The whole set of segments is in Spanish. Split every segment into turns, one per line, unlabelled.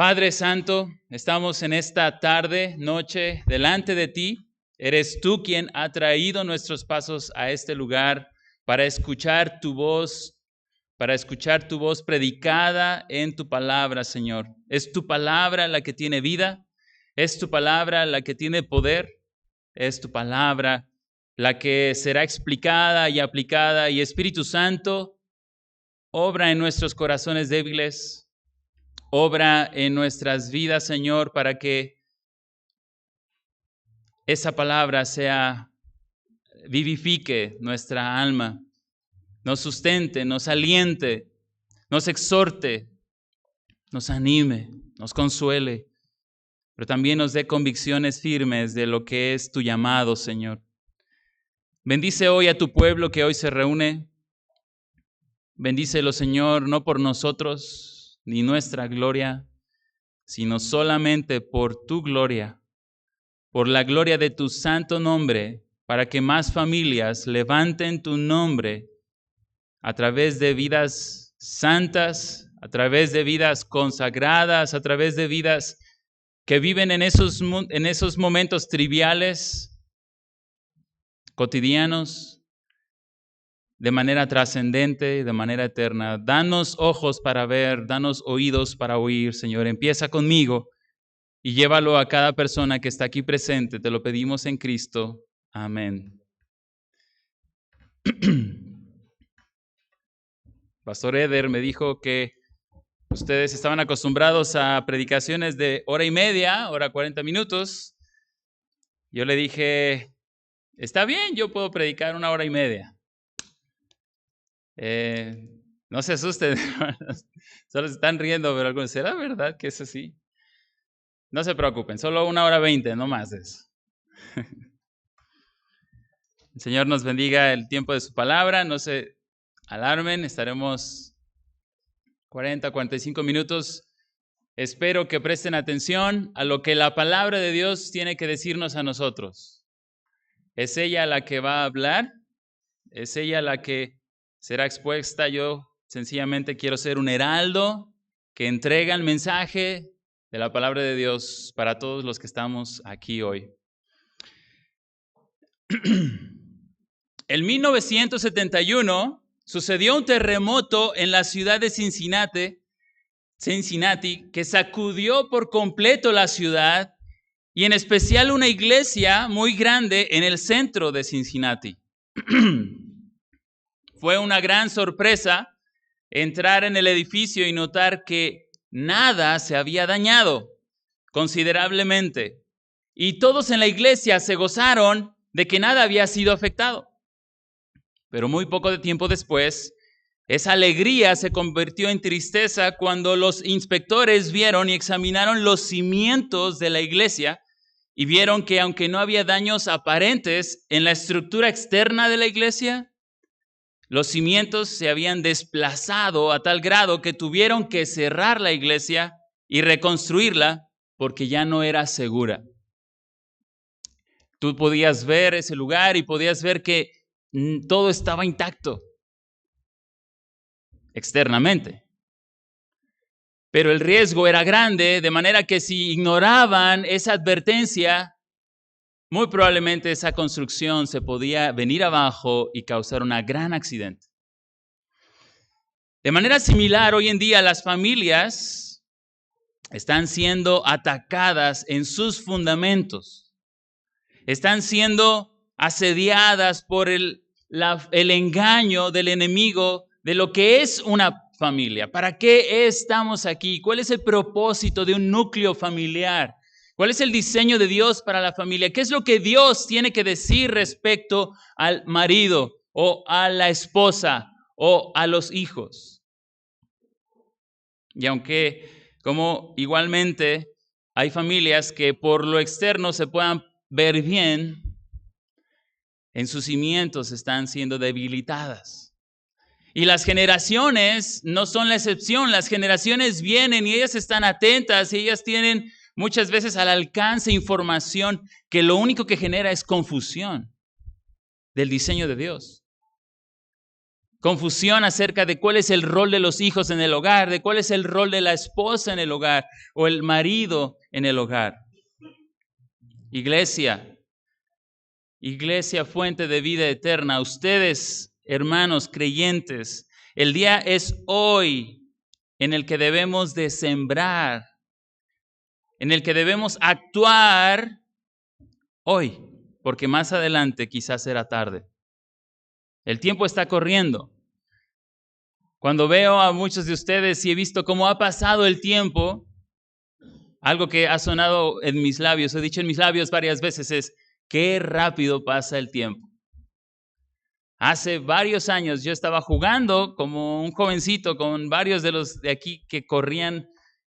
Padre Santo, estamos en esta tarde, noche, delante de ti. Eres tú quien ha traído nuestros pasos a este lugar para escuchar tu voz predicada en tu palabra, Señor. Es tu palabra la que tiene vida, es tu palabra la que tiene poder, es tu palabra la que será explicada y aplicada. Y Espíritu Santo, obra en nuestros corazones débiles, obra en nuestras vidas, Señor, para que esa palabra vivifique nuestra alma, nos sustente, nos aliente, nos exhorte, nos anime, nos consuele, pero también nos dé convicciones firmes de lo que es tu llamado, Señor. Bendice hoy a tu pueblo que hoy se reúne. Bendícelo, Señor, no por nosotros ni nuestra gloria, sino solamente por tu gloria, por la gloria de tu santo nombre, para que más familias levanten tu nombre a través de vidas santas, a través de vidas consagradas, a través de vidas que viven en esos momentos triviales, cotidianos, de manera trascendente, de manera eterna. Danos ojos para ver, danos oídos para oír, Señor. Empieza conmigo y llévalo a cada persona que está aquí presente. Te lo pedimos en Cristo. Amén. Pastor Eder me dijo que ustedes estaban acostumbrados a predicaciones de hora y media, hora 40 minutos. Yo le dije, está bien, yo puedo predicar 1 hora y media. No se asusten, solo se están riendo, pero algunos, ¿será verdad que es así? No se preocupen, solo 1 hora 20, no más de eso. El Señor nos bendiga el tiempo de su palabra, no se alarmen, estaremos 45 minutos. Espero que presten atención a lo que la palabra de Dios tiene que decirnos a nosotros. Es ella la que va a hablar, es ella la que será expuesta. Yo sencillamente quiero ser un heraldo que entrega el mensaje de la palabra de Dios para todos los que estamos aquí hoy. En 1971 sucedió un terremoto en la ciudad de Cincinnati, que sacudió por completo la ciudad y en especial una iglesia muy grande en el centro de Cincinnati. Fue una gran sorpresa entrar en el edificio y notar que nada se había dañado considerablemente. Y todos en la iglesia se gozaron de que nada había sido afectado. Pero muy poco de tiempo después, esa alegría se convirtió en tristeza cuando los inspectores vieron y examinaron los cimientos de la iglesia y vieron que aunque no había daños aparentes en la estructura externa de la iglesia, los cimientos se habían desplazado a tal grado que tuvieron que cerrar la iglesia y reconstruirla porque ya no era segura. Tú podías ver ese lugar y podías ver que todo estaba intacto externamente. Pero el riesgo era grande, de manera que si ignoraban esa advertencia, muy probablemente esa construcción se podía venir abajo y causar un gran accidente. De manera similar, hoy en día las familias están siendo atacadas en sus fundamentos. Están siendo asediadas por el engaño del enemigo de lo que es una familia. ¿Para qué estamos aquí? ¿Cuál es el propósito de un núcleo familiar? ¿Cuál es el diseño de Dios para la familia? ¿Qué es lo que Dios tiene que decir respecto al marido o a la esposa o a los hijos? Y aunque, como igualmente, hay familias que por lo externo se puedan ver bien, en sus cimientos están siendo debilitadas. Y las generaciones no son la excepción. Las generaciones vienen y ellas están atentas y ellas tienen muchas veces al alcance información que lo único que genera es confusión del diseño de Dios. confusión acerca de cuál es el rol de los hijos en el hogar, de cuál es el rol de la esposa en el hogar o el marido en el hogar. Iglesia, fuente de vida eterna, ustedes, hermanos creyentes, el día es hoy en el que debemos de sembrar, en el que debemos actuar hoy, porque más adelante quizás será tarde. El tiempo está corriendo. Cuando veo a muchos de ustedes y he visto cómo ha pasado el tiempo, algo que ha sonado en mis labios, he dicho en mis labios varias veces es, qué rápido pasa el tiempo. Hace varios años yo estaba jugando como un jovencito con varios de los de aquí que corrían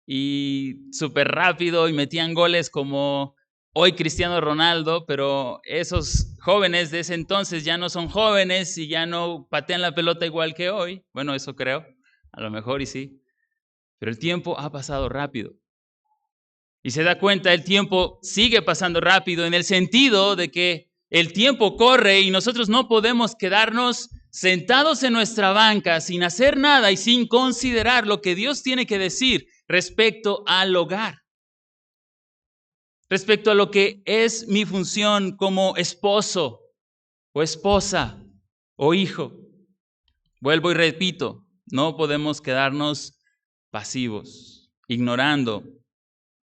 y súper rápido y metían goles como hoy Cristiano Ronaldo, pero esos jóvenes de ese entonces ya no son jóvenes y ya no patean la pelota igual que hoy. Bueno, eso creo, a lo mejor y sí. Pero el tiempo ha pasado rápido. Y se da cuenta, el tiempo sigue pasando rápido en el sentido de que el tiempo corre y nosotros no podemos quedarnos sentados en nuestra banca sin hacer nada y sin considerar lo que Dios tiene que decir respecto al hogar. Respecto a lo que es mi función como esposo o esposa o hijo. Vuelvo y repito, no podemos quedarnos pasivos, ignorando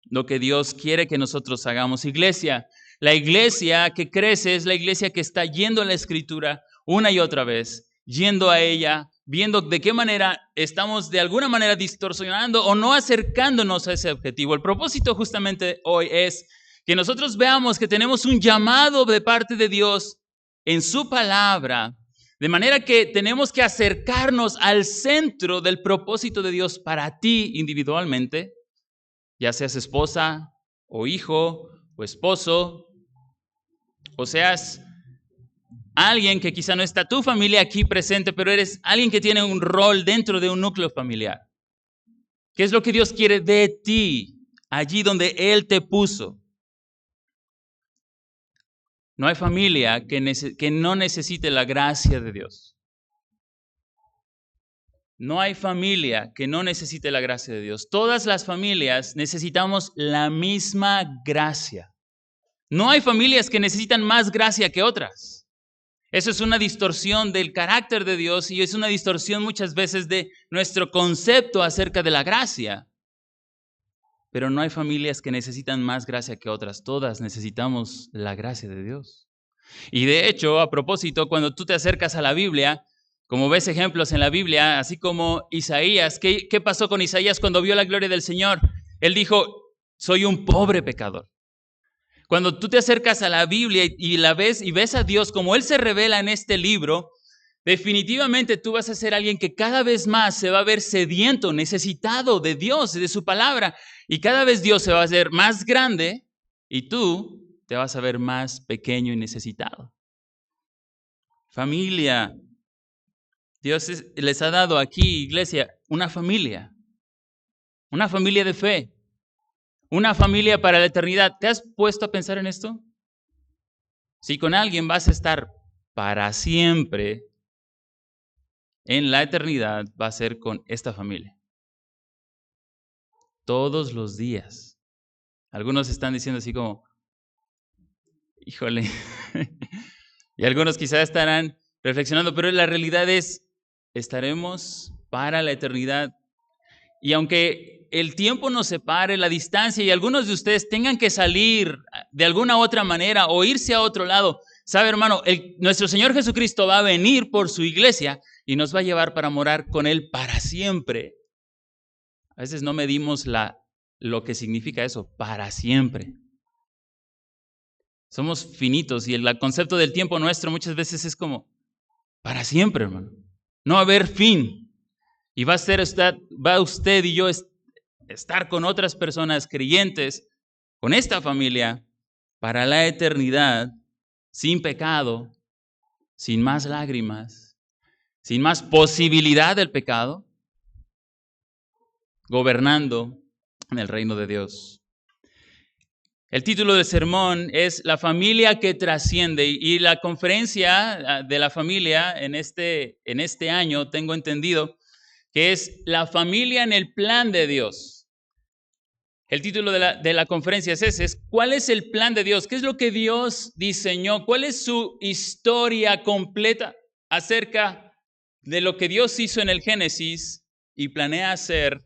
lo que Dios quiere que nosotros hagamos. Iglesia, la iglesia que crece es la iglesia que está yendo a la Escritura una y otra vez, yendo a ella, viendo de qué manera estamos de alguna manera distorsionando o no acercándonos a ese objetivo. El propósito justamente hoy es que nosotros veamos que tenemos un llamado de parte de Dios en su palabra, de manera que tenemos que acercarnos al centro del propósito de Dios para ti individualmente, ya seas esposa o hijo o esposo, o seas alguien que quizá no está tu familia aquí presente, pero eres alguien que tiene un rol dentro de un núcleo familiar. ¿Qué es lo que Dios quiere de ti, allí donde Él te puso? No hay familia que no necesite la gracia de Dios. No hay familia que no necesite la gracia de Dios. Todas las familias necesitamos la misma gracia. No hay familias que necesitan más gracia que otras. Eso es una distorsión del carácter de Dios y es una distorsión muchas veces de nuestro concepto acerca de la gracia. Pero no hay familias que necesitan más gracia que otras. Todas necesitamos la gracia de Dios. Y de hecho, a propósito, cuando tú te acercas a la Biblia, como ves ejemplos en la Biblia, así como Isaías, ¿qué pasó con Isaías cuando vio la gloria del Señor? Él dijo, soy un pobre pecador. Cuando tú te acercas a la Biblia y la ves y ves a Dios como Él se revela en este libro, definitivamente tú vas a ser alguien que cada vez más se va a ver sediento, necesitado de Dios, de su palabra. Y cada vez Dios se va a hacer más grande y tú te vas a ver más pequeño y necesitado. Familia. Dios les ha dado aquí, iglesia, una familia de fe, una familia para la eternidad. ¿Te has puesto a pensar en esto? Si con alguien vas a estar para siempre en la eternidad, va a ser con esta familia. Todos los días. Algunos están diciendo así como, híjole, y algunos quizás estarán reflexionando, pero la realidad es, estaremos para la eternidad. Y aunque el tiempo nos separe, la distancia, y algunos de ustedes tengan que salir de alguna otra manera o irse a otro lado, sabe, hermano, nuestro Señor Jesucristo va a venir por su iglesia y nos va a llevar para morar con Él para siempre. A veces no medimos lo que significa eso, para siempre. Somos finitos y el concepto del tiempo nuestro muchas veces es como, para siempre, hermano. No va a haber fin. Y va usted y yo estar con otras personas creyentes, con esta familia, para la eternidad, sin pecado, sin más lágrimas, sin más posibilidad del pecado, gobernando en el reino de Dios. El título del sermón es La familia que trasciende, y la conferencia de la familia en este año, tengo entendido, que es La familia en el plan de Dios. El título de la conferencia es ese, ¿cuál es el plan de Dios? ¿Qué es lo que Dios diseñó? ¿Cuál es su historia completa acerca de lo que Dios hizo en el Génesis y planea hacer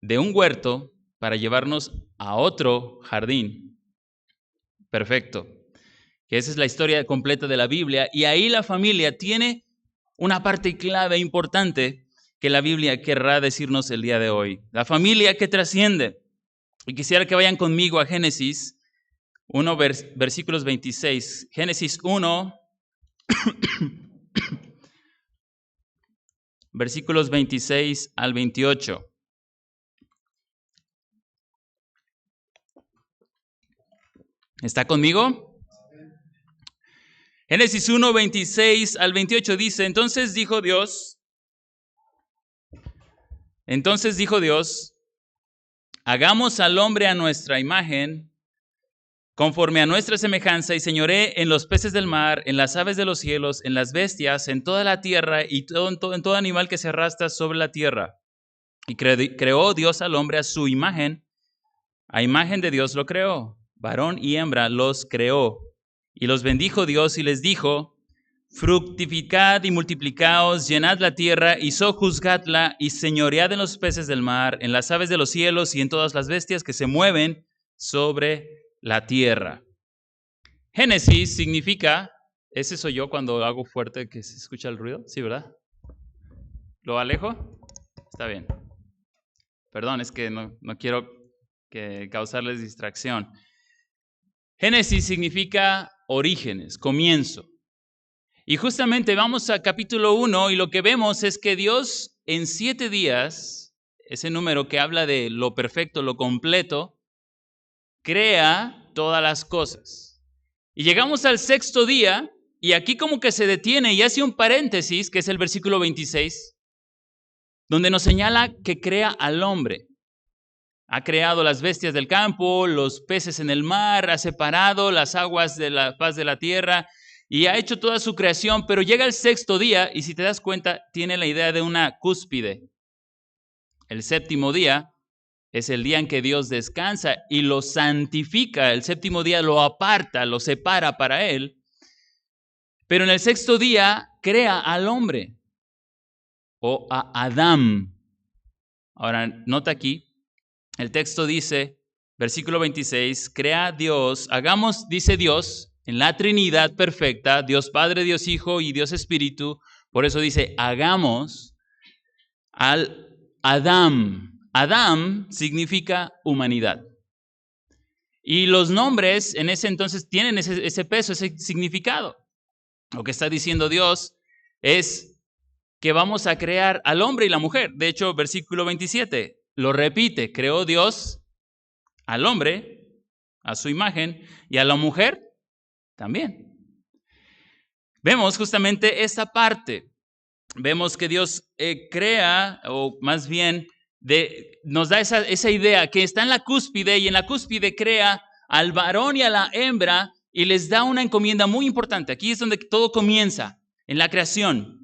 de un huerto para llevarnos a otro jardín perfecto? Que esa es la historia completa de la Biblia, y ahí la familia tiene una parte clave importante que la Biblia querrá decirnos el día de hoy. La familia que trasciende. Y quisiera que vayan conmigo a Génesis 1, versículos 26. Génesis 1, versículos 26 al 28. ¿Está conmigo? Génesis 1, 26 al 28 dice, entonces dijo Dios, hagamos al hombre a nuestra imagen, conforme a nuestra semejanza, y señoree en los peces del mar, en las aves de los cielos, en las bestias, en toda la tierra, y en todo animal que se arrastra sobre la tierra. Y creó Dios al hombre a su imagen, a imagen de Dios lo creó, varón y hembra los creó. Y los bendijo Dios y les dijo, fructificad y multiplicaos, llenad la tierra y sojuzgadla, y señoread en los peces del mar, en las aves de los cielos y en todas las bestias que se mueven sobre la tierra. Génesis significa, ese soy yo cuando hago fuerte que se escucha el ruido, ¿sí, verdad? ¿Lo alejo? Está bien. Perdón, es que no quiero causarles distracción. Génesis significa orígenes, comienzo. Y justamente vamos a capítulo 1 y lo que vemos es que Dios en 7 días, ese número que habla de lo perfecto, lo completo, crea todas las cosas. Y llegamos al 6º día y aquí como que se detiene y hace un paréntesis, que es el versículo 26, donde nos señala que crea al hombre. Ha creado las bestias del campo, los peces en el mar, ha separado las aguas de la faz de la tierra y ha hecho toda su creación, pero llega el 6º día y si te das cuenta, tiene la idea de una cúspide. El 7º día es el día en que Dios descansa y lo santifica. El 7º día lo aparta, lo separa para Él. Pero en el 6º día crea al hombre o a Adán. Ahora, nota aquí. El texto dice, versículo 26, crea Dios, hagamos, dice Dios, en la Trinidad perfecta, Dios Padre, Dios Hijo y Dios Espíritu. Por eso dice, hagamos al Adán. Adán significa humanidad. Y los nombres en ese entonces tienen ese peso, ese significado. Lo que está diciendo Dios es que vamos a crear al hombre y la mujer. De hecho, versículo 27. Lo repite, creó Dios al hombre, a su imagen, y a la mujer también. Vemos justamente esta parte. Vemos que Dios crea, o más bien nos da esa idea que está en la cúspide, y en la cúspide crea al varón y a la hembra, y les da una encomienda muy importante. Aquí es donde todo comienza, en la creación.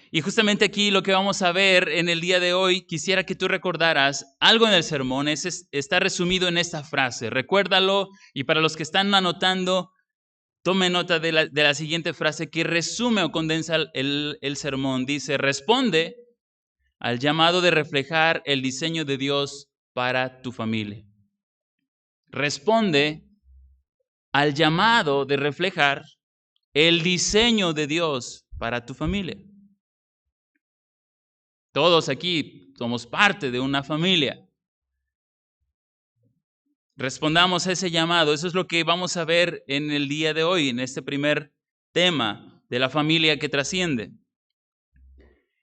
Y justamente aquí lo que vamos a ver en el día de hoy, quisiera que tú recordaras algo en el sermón, está resumido en esta frase, recuérdalo, y para los que están anotando, tome nota de la siguiente frase que resume o condensa el sermón. Dice, responde al llamado de reflejar el diseño de Dios para tu familia. Responde al llamado de reflejar el diseño de Dios para tu familia. Todos aquí somos parte de una familia. Respondamos a ese llamado. Eso es lo que vamos a ver en el día de hoy, en este primer tema de la familia que trasciende.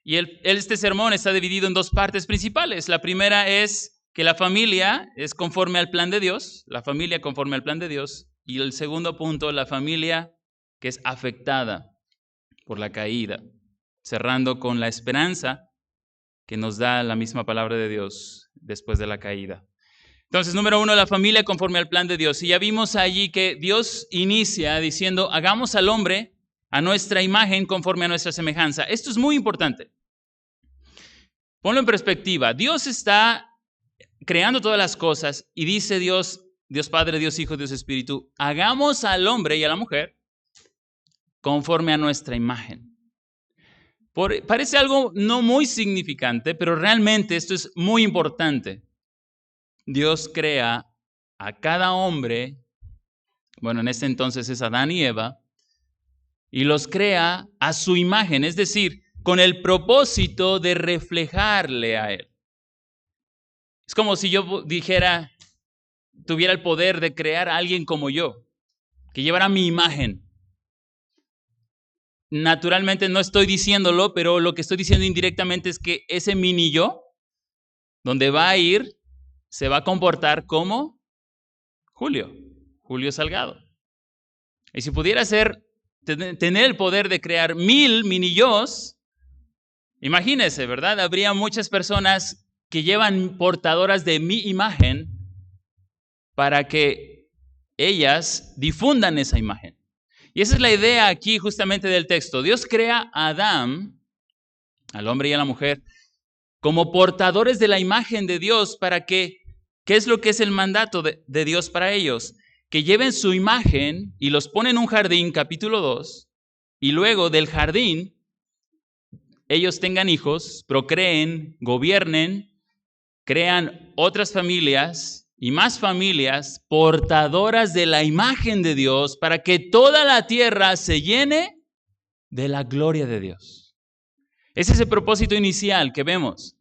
Y este sermón está dividido en 2 partes principales. La primera es que la familia es conforme al plan de Dios, la familia conforme al plan de Dios. Y el segundo punto, la familia que es afectada por la caída, cerrando con la esperanza que nos da la misma palabra de Dios después de la caída. Entonces, número uno, la familia conforme al plan de Dios. Y ya vimos allí que Dios inicia diciendo, hagamos al hombre a nuestra imagen conforme a nuestra semejanza. Esto es muy importante. Ponlo en perspectiva. Dios está creando todas las cosas y dice Dios, Dios Padre, Dios Hijo, Dios Espíritu, hagamos al hombre y a la mujer conforme a nuestra imagen. Parece algo no muy significante, pero realmente esto es muy importante. Dios crea a cada hombre, bueno, en este entonces es Adán y Eva, y los crea a su imagen, es decir, con el propósito de reflejarle a Él. Es como si yo dijera, tuviera el poder de crear a alguien como yo, que llevara mi imagen. Naturalmente no estoy diciéndolo, pero lo que estoy diciendo indirectamente es que ese mini yo, donde va a ir, se va a comportar como Julio Salgado. Y si pudiera tener el poder de crear 1000 mini yos, imagínense, ¿verdad? Habría muchas personas que llevan portadoras de mi imagen para que ellas difundan esa imagen. Y esa es la idea aquí justamente del texto. Dios crea a Adán, al hombre y a la mujer, como portadores de la imagen de Dios para que, ¿qué es lo que es el mandato de Dios para ellos? Que lleven su imagen y los ponen en un jardín, capítulo 2, y luego del jardín ellos tengan hijos, procreen, gobiernen, crean otras familias y más familias portadoras de la imagen de Dios para que toda la tierra se llene de la gloria de Dios. Ese es el propósito inicial que vemos,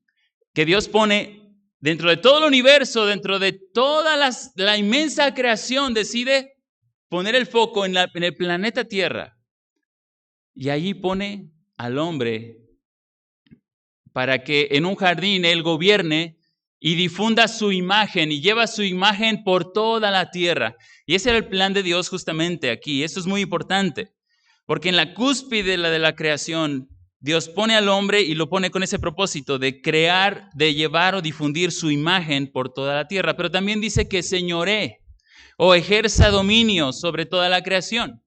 que Dios pone dentro de todo el universo, dentro de toda la inmensa creación, decide poner el foco en el planeta Tierra. Y allí pone al hombre para que en un jardín él gobierne y difunda su imagen y lleva su imagen por toda la tierra. Y ese era el plan de Dios justamente aquí. Esto es muy importante, porque en la cúspide de la creación, Dios pone al hombre y lo pone con ese propósito de crear, de llevar o difundir su imagen por toda la tierra. Pero también dice que señoree o ejerza dominio sobre toda la creación.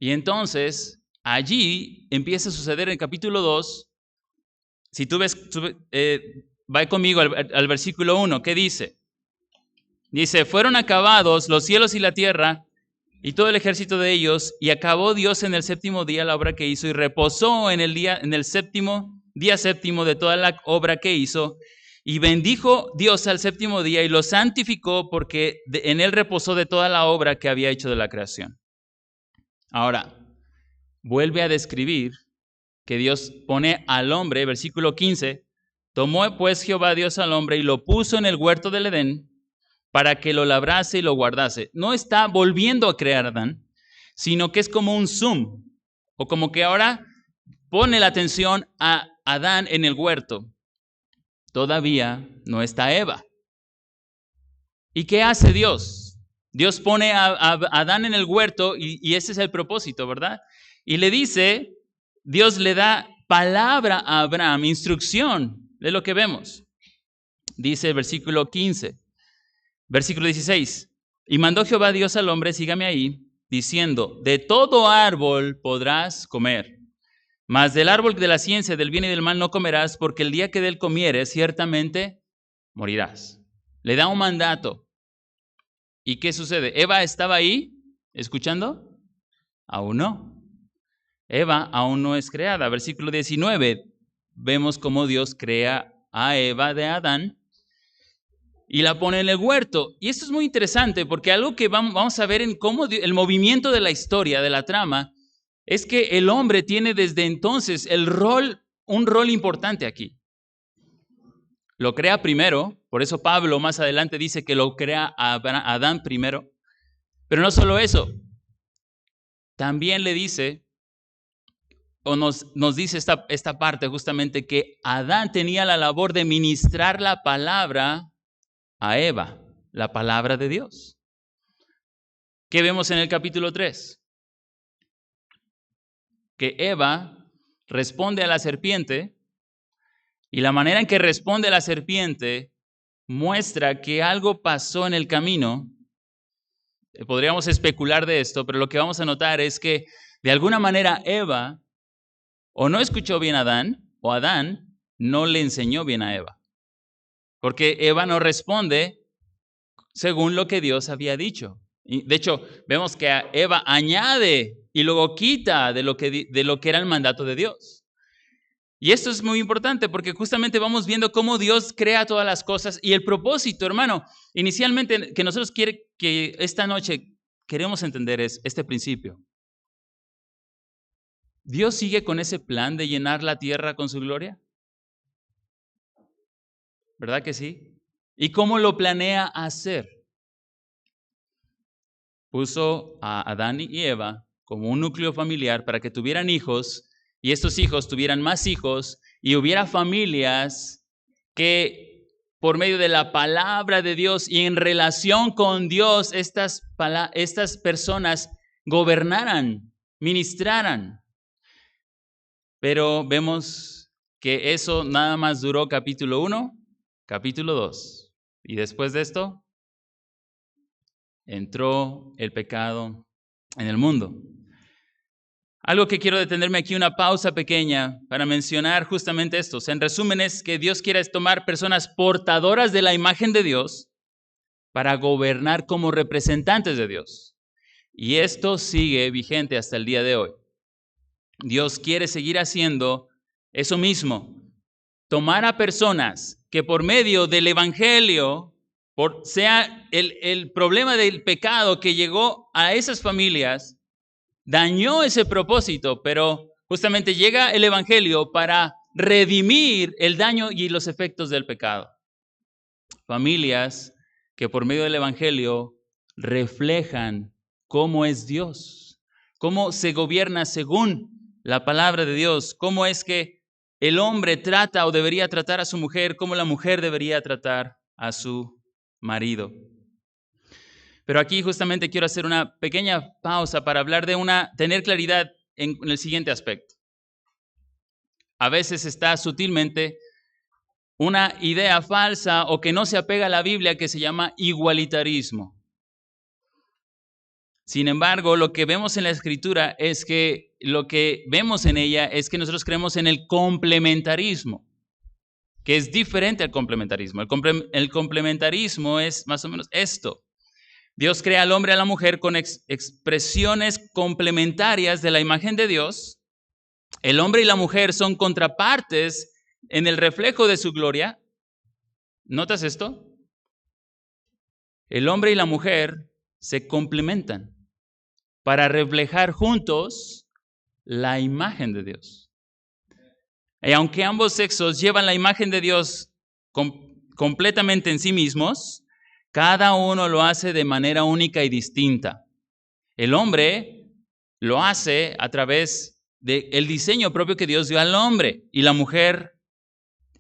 Y entonces, allí empieza a suceder en el capítulo 2. Si tú ves, va conmigo al versículo 1, ¿qué dice? Dice, fueron acabados los cielos y la tierra y todo el ejército de ellos, y acabó Dios en el séptimo día la obra que hizo, y reposó en el día séptimo de toda la obra que hizo, y bendijo Dios al séptimo día y lo santificó porque en él reposó de toda la obra que había hecho de la creación. Ahora, vuelve a describir que Dios pone al hombre, versículo 15, tomó pues Jehová Dios al hombre y lo puso en el huerto del Edén para que lo labrase y lo guardase. No está volviendo a crear a Adán, sino que es como un zoom, o como que ahora pone la atención a Adán en el huerto. Todavía no está Eva. ¿Y qué hace Dios? Dios pone a Adán en el huerto y ese es el propósito, ¿verdad? Y le dice, Dios le da palabra a Abraham, instrucción de lo que vemos. Dice el versículo 15, versículo 16. Y mandó Jehová Dios al hombre, sígame ahí, diciendo, de todo árbol podrás comer, mas del árbol de la ciencia del bien y del mal no comerás, porque el día que de él comieres, ciertamente morirás. Le da un mandato. ¿Y qué sucede? ¿Eva estaba ahí escuchando? Aún no. Eva aún no es creada. Versículo 19, vemos cómo Dios crea a Eva de Adán y la pone en el huerto. Y esto es muy interesante porque algo que vamos a ver en cómo el movimiento de la historia, de la trama, es que el hombre tiene desde entonces un rol importante aquí. Lo crea primero, por eso Pablo más adelante dice que lo crea a Adán primero, pero no solo eso, también le dice o nos dice esta parte justamente que Adán tenía la labor de ministrar la palabra a Eva, la palabra de Dios. ¿Qué vemos en el capítulo 3? Que Eva responde a la serpiente y la manera en que responde a la serpiente muestra que algo pasó en el camino. Podríamos especular de esto, pero lo que vamos a notar es que de alguna manera Eva o no escuchó bien a Adán, o Adán no le enseñó bien a Eva. Porque Eva no responde según lo que Dios había dicho. Y de hecho, vemos que Eva añade y luego quita de lo que era el mandato de Dios. Y esto es muy importante porque justamente vamos viendo cómo Dios crea todas las cosas y el propósito, hermano, inicialmente que nosotros que esta noche queremos entender es este principio. ¿Dios sigue con ese plan de llenar la tierra con su gloria? ¿Verdad que sí? ¿Y cómo lo planea hacer? Puso a Adán y Eva como un núcleo familiar para que tuvieran hijos y estos hijos tuvieran más hijos y hubiera familias que por medio de la palabra de Dios y en relación con Dios, estas personas gobernaran, ministraran. Pero vemos que eso nada más duró capítulo 1, capítulo 2. Y después de esto, entró el pecado en el mundo. Algo que quiero detenerme aquí, una pausa pequeña para mencionar justamente esto. En resumen es que Dios quiere tomar personas portadoras de la imagen de Dios para gobernar como representantes de Dios. Y esto sigue vigente hasta el día de hoy. Dios quiere seguir haciendo eso mismo. Tomar a personas que por medio del evangelio, sea el problema del pecado que llegó a esas familias, dañó ese propósito, pero justamente llega el evangelio para redimir el daño y los efectos del pecado. Familias que por medio del evangelio reflejan cómo es Dios, cómo se gobierna según la palabra de Dios, cómo es que el hombre trata o debería tratar a su mujer, cómo la mujer debería tratar a su marido. Pero aquí justamente quiero hacer una pequeña pausa para hablar de tener claridad en el siguiente aspecto. A veces está sutilmente una idea falsa o que no se apega a la Biblia que se llama igualitarismo. Sin embargo, lo que vemos en la Escritura es que lo que vemos en ella es que nosotros creemos en el complementarismo, que es diferente al complementarismo. El complementarismo es más o menos esto. Dios crea al hombre y a la mujer con expresiones complementarias de la imagen de Dios. El hombre y la mujer son contrapartes en el reflejo de su gloria. ¿Notas esto? El hombre y la mujer se complementan para reflejar juntos la imagen de Dios. Y aunque ambos sexos llevan la imagen de Dios completamente en sí mismos, cada uno lo hace de manera única y distinta. El hombre lo hace a través del diseño propio que Dios dio al hombre y la mujer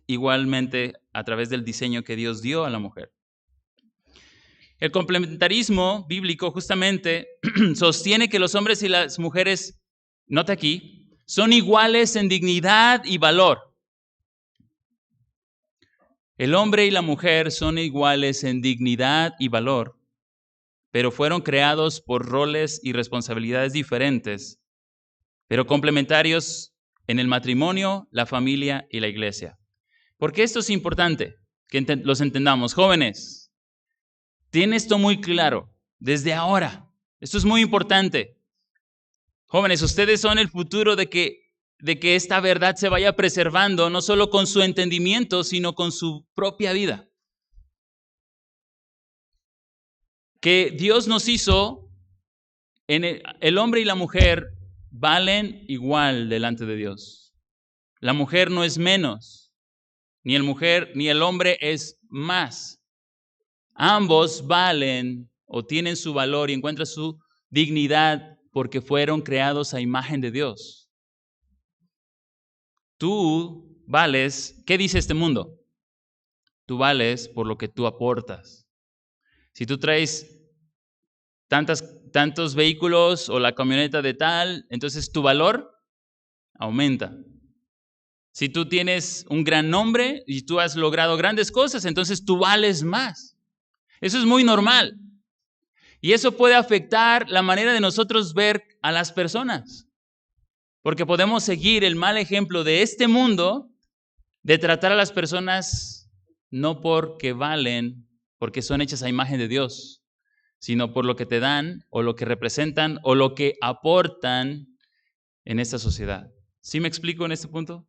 igualmente a través del diseño que Dios dio a la mujer. El complementarismo bíblico justamente sostiene que los hombres y las mujeres, nota aquí, son iguales en dignidad y valor. El hombre y la mujer son iguales en dignidad y valor, pero fueron creados por roles y responsabilidades diferentes, pero complementarios en el matrimonio, la familia y la iglesia. Porque esto es importante, que los entendamos. Jóvenes, tienen esto muy claro desde ahora. Esto es muy importante. Jóvenes, ustedes son el futuro de que esta verdad se vaya preservando, no solo con su entendimiento, sino con su propia vida. Que Dios nos hizo, el hombre y la mujer valen igual delante de Dios. La mujer no es menos, ni el hombre es más. Ambos valen o tienen su valor y encuentran su dignidad porque fueron creados a imagen de Dios. Tú vales, ¿qué dice este mundo? Tú vales por lo que tú aportas. Si tú traes tantos vehículos o la camioneta de tal, entonces tu valor aumenta. Si tú tienes un gran nombre y tú has logrado grandes cosas, entonces tú vales más. Eso es muy normal. Y eso puede afectar la manera de nosotros ver a las personas. Porque podemos seguir el mal ejemplo de este mundo de tratar a las personas no porque valen, porque son hechas a imagen de Dios, sino por lo que te dan o lo que representan o lo que aportan en esta sociedad. ¿Sí me explico en este punto?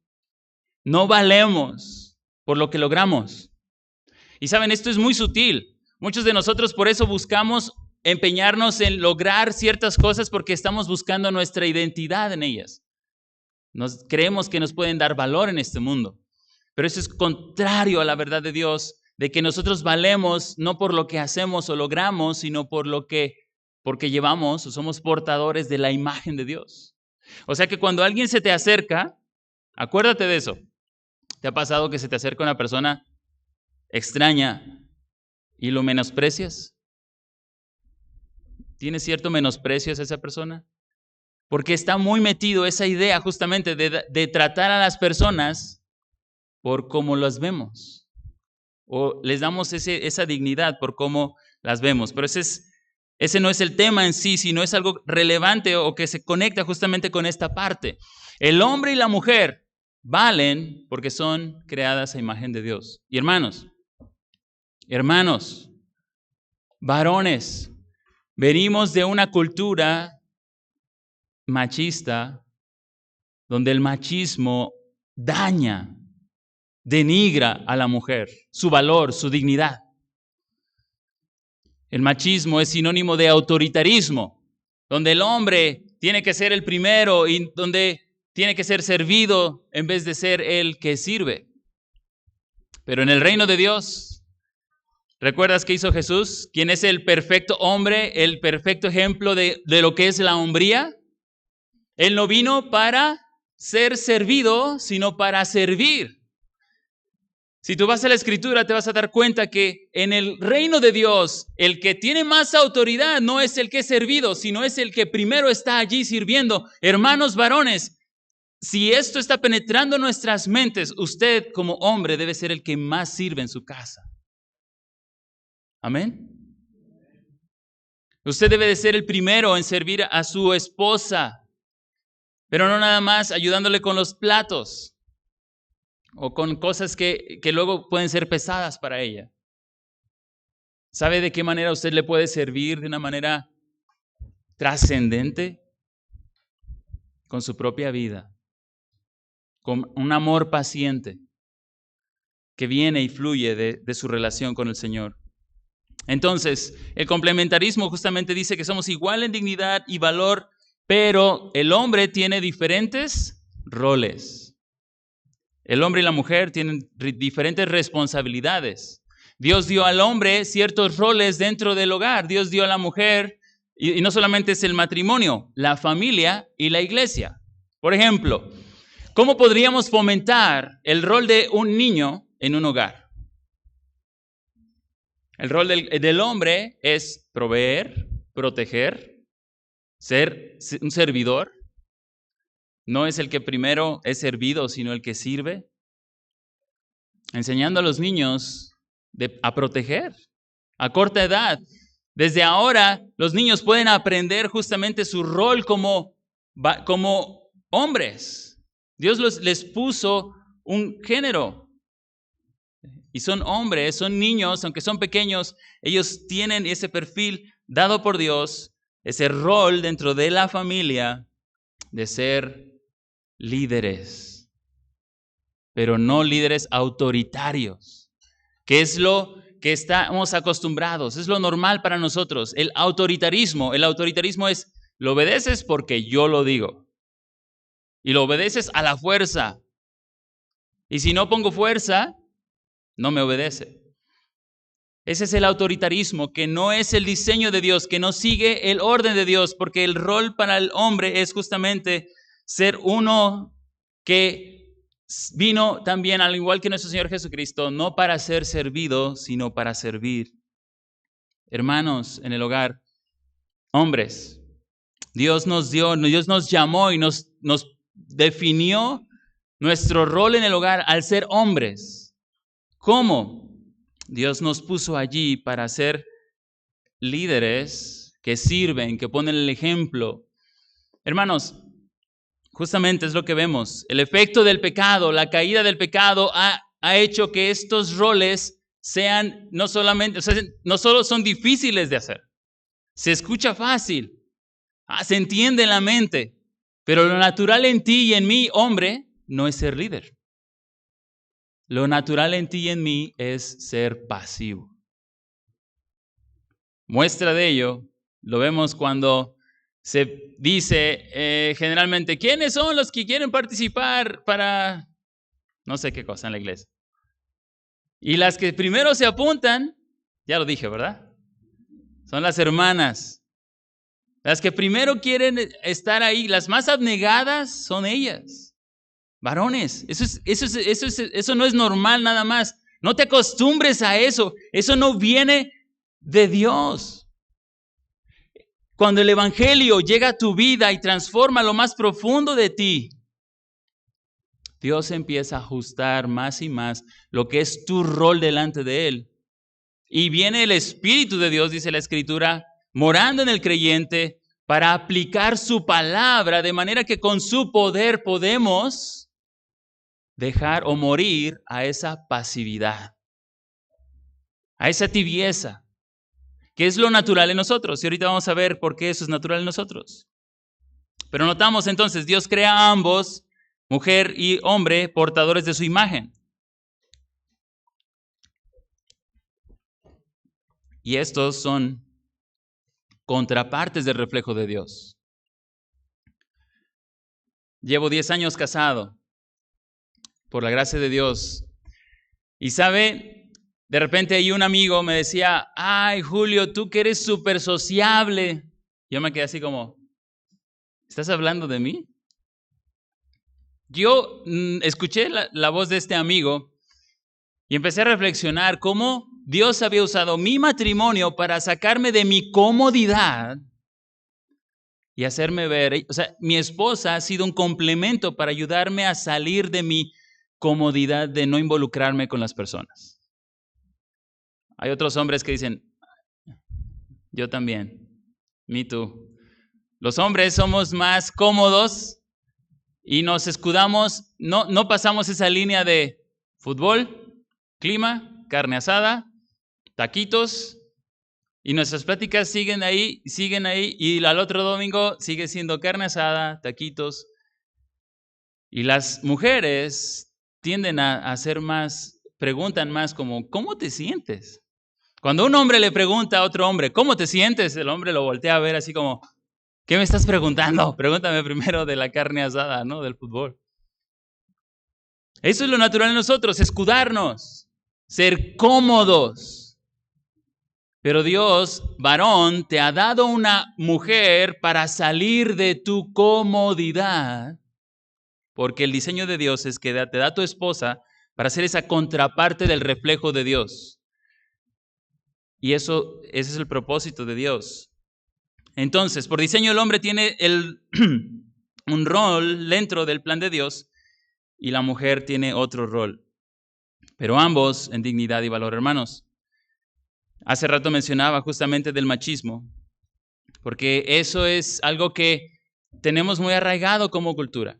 No valemos por lo que logramos. Y saben, esto es muy sutil. Muchos de nosotros por eso buscamos empeñarnos en lograr ciertas cosas porque estamos buscando nuestra identidad en ellas. Creemos que nos pueden dar valor en este mundo. Pero eso es contrario a la verdad de Dios, de que nosotros valemos no por lo que hacemos o logramos, sino porque llevamos o somos portadores de la imagen de Dios. O sea que cuando alguien se te acerca, acuérdate de eso. ¿Te ha pasado que se te acerca una persona extraña y lo menosprecias? ¿Tienes cierto menosprecio hacia esa persona? Porque está muy metido esa idea justamente de tratar a las personas por cómo las vemos. O les damos esa dignidad por cómo las vemos. Pero ese no es el tema en sí, sino es algo relevante o que se conecta justamente con esta parte. El hombre y la mujer valen porque son creadas a imagen de Dios. Y hermanos, varones, venimos de una cultura machista donde el machismo daña, denigra a la mujer, su valor, su dignidad. El machismo es sinónimo de autoritarismo, donde el hombre tiene que ser el primero y donde tiene que ser servido en vez de ser el que sirve. Pero en el reino de Dios, ¿recuerdas qué hizo Jesús? ¿Quién es el perfecto hombre, el perfecto ejemplo de lo que es la hombría? Él no vino para ser servido, sino para servir. Si tú vas a la Escritura, te vas a dar cuenta que en el reino de Dios, el que tiene más autoridad no es el que es servido, sino es el que primero está allí sirviendo. Hermanos varones, si esto está penetrando nuestras mentes, usted como hombre debe ser el que más sirve en su casa. Amén. Usted debe de ser el primero en servir a su esposa, pero no nada más ayudándole con los platos o con cosas que luego pueden ser pesadas para ella. ¿Sabe de qué manera usted le puede servir de una manera trascendente? Con su propia vida, con un amor paciente que viene y fluye de su relación con el Señor. Entonces, el complementarismo justamente dice que somos igual en dignidad y valor, pero el hombre tiene diferentes roles. El hombre y la mujer tienen diferentes responsabilidades. Dios dio al hombre ciertos roles dentro del hogar. Dios dio a la mujer, y no solamente es el matrimonio, la familia y la iglesia. Por ejemplo, ¿cómo podríamos fomentar el rol de un niño en un hogar? El rol del hombre es proveer, proteger, ser un servidor. No es el que primero es servido, sino el que sirve. Enseñando a los niños a proteger a corta edad. Desde ahora, los niños pueden aprender justamente su rol como hombres. Dios les puso un género. Y son hombres, son niños, aunque son pequeños, ellos tienen ese perfil dado por Dios, ese rol dentro de la familia de ser líderes, pero no líderes autoritarios, que es lo que estamos acostumbrados, es lo normal para nosotros. El autoritarismo es, lo obedeces porque yo lo digo, y lo obedeces a la fuerza, y si no pongo fuerza, no me obedece. Ese es el autoritarismo, que no es el diseño de Dios, que no sigue el orden de Dios, porque el rol para el hombre es justamente ser uno que vino también, al igual que nuestro Señor Jesucristo, no para ser servido, sino para servir. Hermanos, en el hogar, hombres, Dios nos llamó y nos definió nuestro rol en el hogar al ser hombres. ¿Cómo? Dios nos puso allí para ser líderes que sirven, que ponen el ejemplo. Hermanos, justamente es lo que vemos. El efecto del pecado, la caída del pecado ha hecho que estos roles sean no solo son difíciles de hacer. Se escucha fácil, se entiende en la mente, pero lo natural en ti y en mí, hombre, no es ser líder. Lo natural en ti y en mí es ser pasivo. Muestra de ello lo vemos cuando se dice generalmente, ¿quiénes son los que quieren participar para no sé qué cosa en la iglesia? Y las que primero se apuntan, ya lo dije, ¿verdad? Son las hermanas. Las que primero quieren estar ahí, las más abnegadas son ellas. Varones, eso no es normal nada más. No te acostumbres a eso. Eso no viene de Dios. Cuando el evangelio llega a tu vida y transforma lo más profundo de ti, Dios empieza a ajustar más y más lo que es tu rol delante de Él. Y viene el Espíritu de Dios, dice la Escritura, morando en el creyente para aplicar su palabra, de manera que con su poder podemos dejar o morir a esa pasividad, a esa tibieza, que es lo natural en nosotros. Y ahorita vamos a ver por qué eso es natural en nosotros. Pero notamos entonces, Dios crea a ambos, mujer y hombre, portadores de su imagen. Y estos son contrapartes del reflejo de Dios. Llevo 10 años casado, por la gracia de Dios. Y sabe, de repente ahí un amigo me decía, ay Julio, tú que eres súper sociable. Yo me quedé así como, ¿estás hablando de mí? Yo escuché la voz de este amigo y empecé a reflexionar cómo Dios había usado mi matrimonio para sacarme de mi comodidad y hacerme ver, o sea, mi esposa ha sido un complemento para ayudarme a salir de mi comodidad de no involucrarme con las personas. Hay otros hombres que dicen, yo también, me too. Los hombres somos más cómodos y nos escudamos, no pasamos esa línea de fútbol, clima, carne asada, taquitos, y nuestras pláticas siguen ahí, y al otro domingo sigue siendo carne asada, taquitos. Y las mujeres tienden a hacer más, preguntan más como, ¿cómo te sientes? Cuando un hombre le pregunta a otro hombre, ¿cómo te sientes? El hombre lo voltea a ver así como, ¿qué me estás preguntando? Pregúntame primero de la carne asada, ¿no? Del fútbol. Eso es lo natural en nosotros, escudarnos, ser cómodos. Pero Dios, varón, te ha dado una mujer para salir de tu comodidad, porque el diseño de Dios es que te da tu esposa para ser esa contraparte del reflejo de Dios. Y ese es el propósito de Dios. Entonces, por diseño el hombre tiene un rol dentro del plan de Dios y la mujer tiene otro rol. Pero ambos en dignidad y valor, hermanos. Hace rato mencionaba justamente del machismo, porque eso es algo que tenemos muy arraigado como cultura.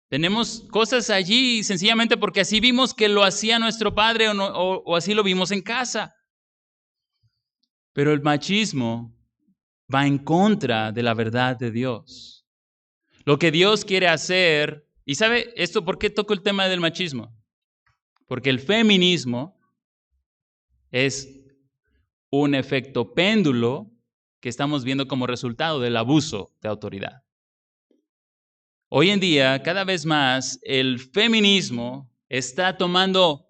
Tenemos cosas allí sencillamente porque así vimos que lo hacía nuestro padre o así lo vimos en casa. Pero el machismo va en contra de la verdad de Dios. Lo que Dios quiere hacer, y ¿sabe esto por qué toco el tema del machismo? Porque el feminismo es un efecto péndulo que estamos viendo como resultado del abuso de autoridad. Hoy en día, cada vez más, el feminismo está tomando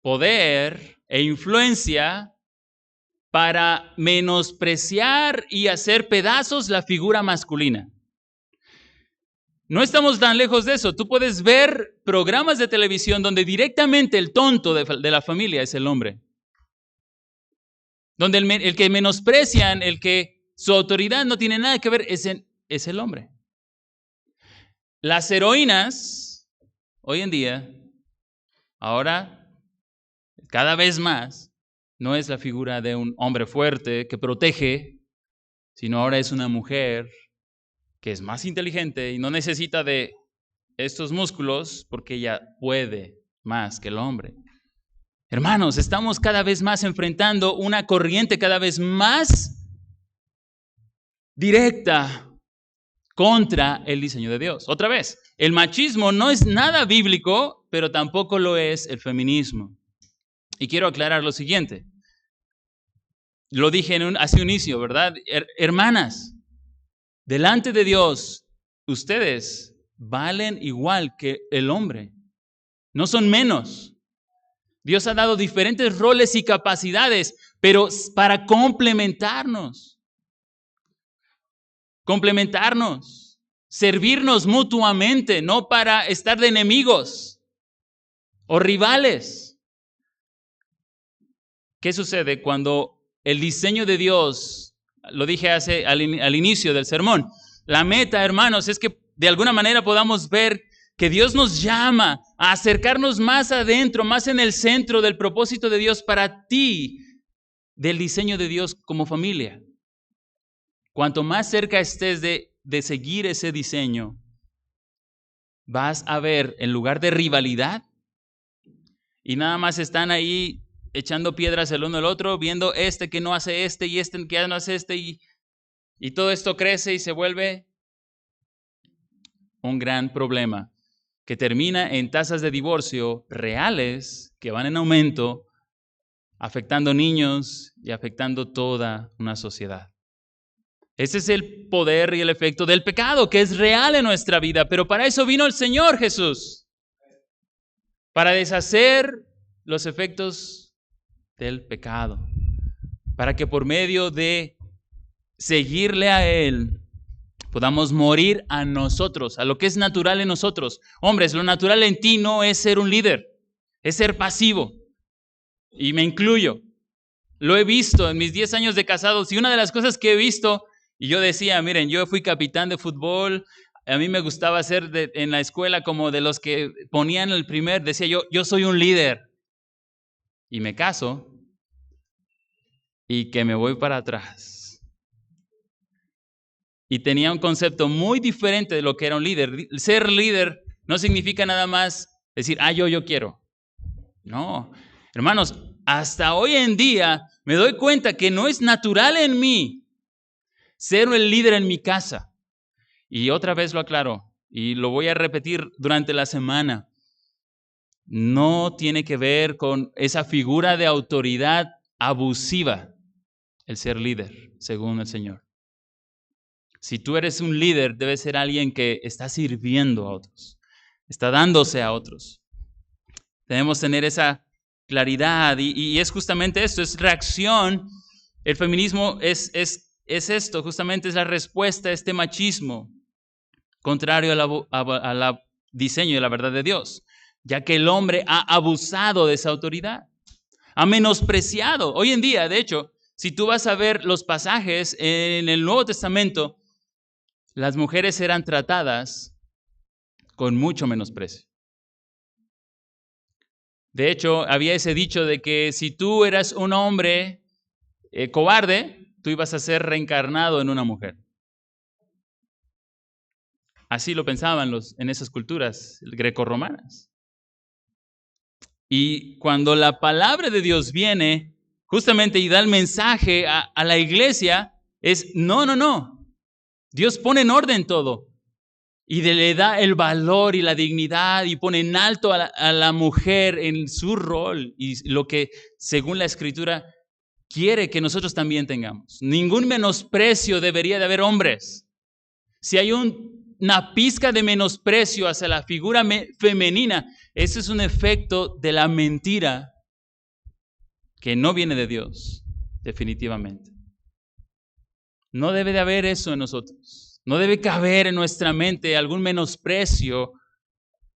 poder e influencia para menospreciar y hacer pedazos la figura masculina. No estamos tan lejos de eso. Tú puedes ver programas de televisión donde directamente el tonto de la familia es el hombre. Donde el que menosprecian, el que su autoridad no tiene nada que ver, es el hombre. Las heroínas hoy en día, ahora, cada vez más, no es la figura de un hombre fuerte que protege, sino ahora es una mujer que es más inteligente y no necesita de estos músculos porque ella puede más que el hombre. Hermanos, estamos cada vez más enfrentando una corriente cada vez más directa contra el diseño de Dios. Otra vez, el machismo no es nada bíblico, pero tampoco lo es el feminismo. Y quiero aclarar lo siguiente. Lo dije hace un inicio, ¿verdad? Hermanas, delante de Dios, ustedes valen igual que el hombre. No son menos. Dios ha dado diferentes roles y capacidades, pero para complementarnos, servirnos mutuamente, no para estar de enemigos o rivales. ¿Qué sucede cuando el diseño de Dios, lo dije al inicio del sermón, la meta, hermanos, es que de alguna manera podamos ver que Dios nos llama a acercarnos más adentro, más en el centro del propósito de Dios para ti, del diseño de Dios como familia? Cuanto más cerca estés de seguir ese diseño, vas a ver, en lugar de rivalidad, y nada más están ahí echando piedras el uno al otro, viendo este que no hace este y este que no hace este, y todo esto crece y se vuelve un gran problema que termina en tasas de divorcio reales que van en aumento, afectando niños y afectando toda una sociedad. Ese es el poder y el efecto del pecado, que es real en nuestra vida, pero para eso vino el Señor Jesús, para deshacer los efectos del pecado, para que por medio de seguirle a Él podamos morir a nosotros, a lo que es natural en nosotros. Hombres, lo natural en ti no es ser un líder, es ser pasivo. Y me incluyo. Lo he visto en mis 10 años de casados y una de las cosas que he visto, y yo decía, miren, yo fui capitán de fútbol, a mí me gustaba ser en la escuela como de los que ponían el primer, decía yo soy un líder. Y me caso y que me voy para atrás. Y tenía un concepto muy diferente de lo que era un líder. Ser líder no significa nada más decir, yo quiero. No, hermanos, hasta hoy en día me doy cuenta que no es natural en mí ser el líder en mi casa. Y otra vez lo aclaro, y lo voy a repetir durante la semana. No tiene que ver con esa figura de autoridad abusiva, el ser líder, según el Señor. Si tú eres un líder, debes ser alguien que está sirviendo a otros, está dándose a otros. Debemos tener esa claridad y es justamente esto, es reacción. El feminismo es esto, justamente es la respuesta a este machismo, contrario al diseño y a la verdad de Dios, ya que el hombre ha abusado de esa autoridad, ha menospreciado. Hoy en día, de hecho, si tú vas a ver los pasajes en el Nuevo Testamento, las mujeres eran tratadas con mucho menosprecio. De hecho, había ese dicho de que si tú eras un hombre cobarde, tú ibas a ser reencarnado en una mujer. Así lo pensaban en esas culturas grecorromanas. Y cuando la palabra de Dios viene justamente y da el mensaje a la iglesia, es no. Dios pone en orden todo y le da el valor y la dignidad y pone en alto a la mujer en su rol y lo que según la Escritura quiere que nosotros también tengamos. Ningún menosprecio debería de haber hombres. Si hay una pizca de menosprecio hacia la figura femenina, ese es un efecto de la mentira que no viene de Dios, definitivamente. No debe de haber eso en nosotros. No debe caber en nuestra mente algún menosprecio.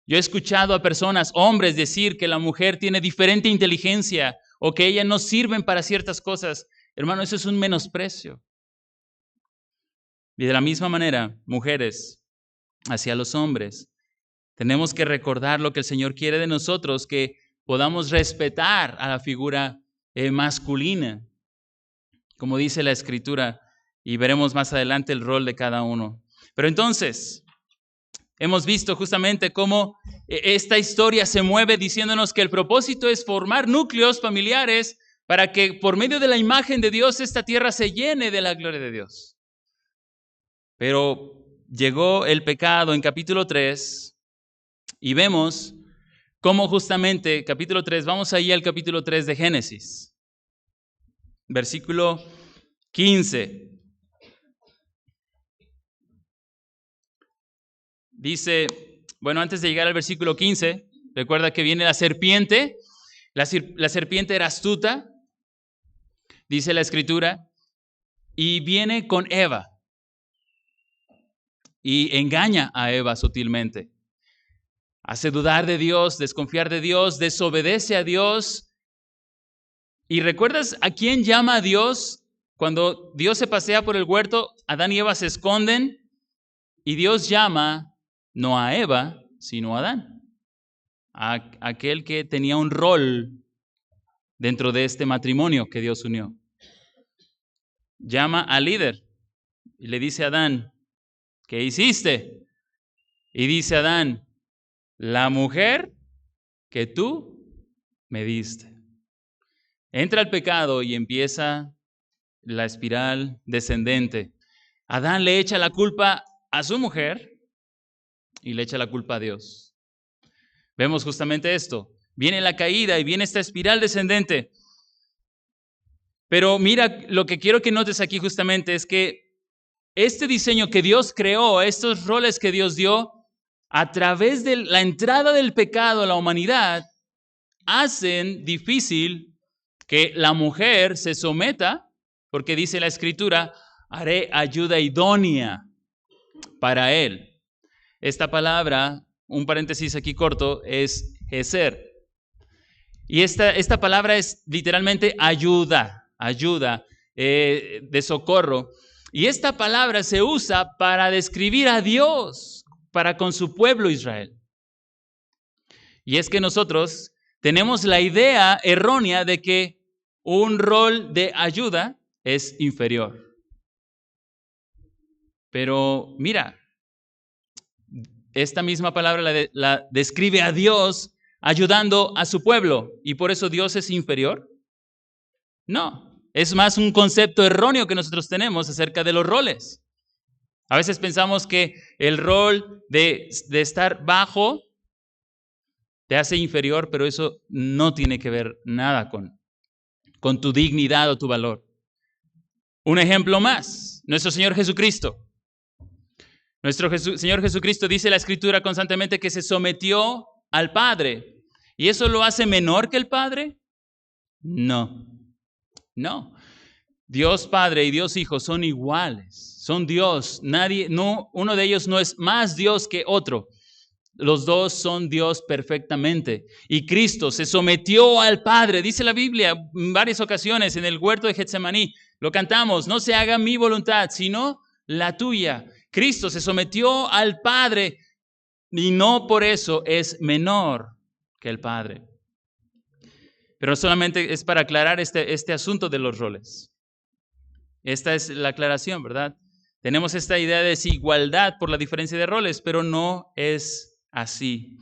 Yo he escuchado a personas, hombres, decir que la mujer tiene diferente inteligencia o que ellas no sirven para ciertas cosas. Hermano, eso es un menosprecio. Y de la misma manera, mujeres hacia los hombres. Tenemos que recordar lo que el Señor quiere de nosotros, que podamos respetar a la figura masculina, como dice la Escritura, y veremos más adelante el rol de cada uno. Pero entonces, hemos visto justamente cómo esta historia se mueve diciéndonos que el propósito es formar núcleos familiares para que por medio de la imagen de Dios esta tierra se llene de la gloria de Dios. Pero llegó el pecado en capítulo 3 y vemos cómo justamente, capítulo 3, vamos ahí al capítulo 3 de Génesis, versículo 15. Dice, bueno, antes de llegar al versículo 15, recuerda que viene la serpiente. La serpiente era astuta, dice la Escritura, y viene con Eva y engaña a Eva sutilmente. Hace dudar de Dios, desconfiar de Dios, desobedece a Dios. ¿Y recuerdas a quién llama a Dios? Cuando Dios se pasea por el huerto, Adán y Eva se esconden y Dios llama no a Eva, sino a Adán, a aquel que tenía un rol dentro de este matrimonio que Dios unió. Llama al líder y le dice a Adán, ¿qué hiciste? Y dice Adán, la mujer que tú me diste. Entra el pecado y empieza la espiral descendente. Adán le echa la culpa a su mujer y le echa la culpa a Dios. Vemos justamente esto. Viene la caída y viene esta espiral descendente. Pero mira, lo que quiero que notes aquí justamente es que este diseño que Dios creó, estos roles que Dios dio, a través de la entrada del pecado a la humanidad, hacen difícil que la mujer se someta, porque dice la Escritura, haré ayuda idónea para él. Esta palabra, un paréntesis aquí corto, es eser. Y esta palabra es literalmente ayuda de socorro. Y esta palabra se usa para describir a Dios, para con su pueblo Israel. Y es que nosotros tenemos la idea errónea de que un rol de ayuda es inferior. Pero mira, esta misma palabra la describe a Dios ayudando a su pueblo. ¿Y por eso Dios es inferior? No, es más un concepto erróneo que nosotros tenemos acerca de los roles. A veces pensamos que el rol de estar bajo te hace inferior, pero eso no tiene que ver nada con tu dignidad o tu valor. Un ejemplo más, nuestro Señor Jesucristo. Nuestro Señor Jesucristo dice la Escritura constantemente que se sometió al Padre. ¿Y eso lo hace menor que el Padre? No. Dios Padre y Dios Hijo son iguales. Son Dios. Uno de ellos no es más Dios que otro. Los dos son Dios perfectamente. Y Cristo se sometió al Padre. Dice la Biblia en varias ocasiones en el huerto de Getsemaní. Lo cantamos, no se haga mi voluntad, sino la tuya. Cristo se sometió al Padre y no por eso es menor que el Padre. Pero solamente es para aclarar este asunto de los roles. Esta es la aclaración, ¿verdad? Tenemos esta idea de desigualdad por la diferencia de roles, pero no es así.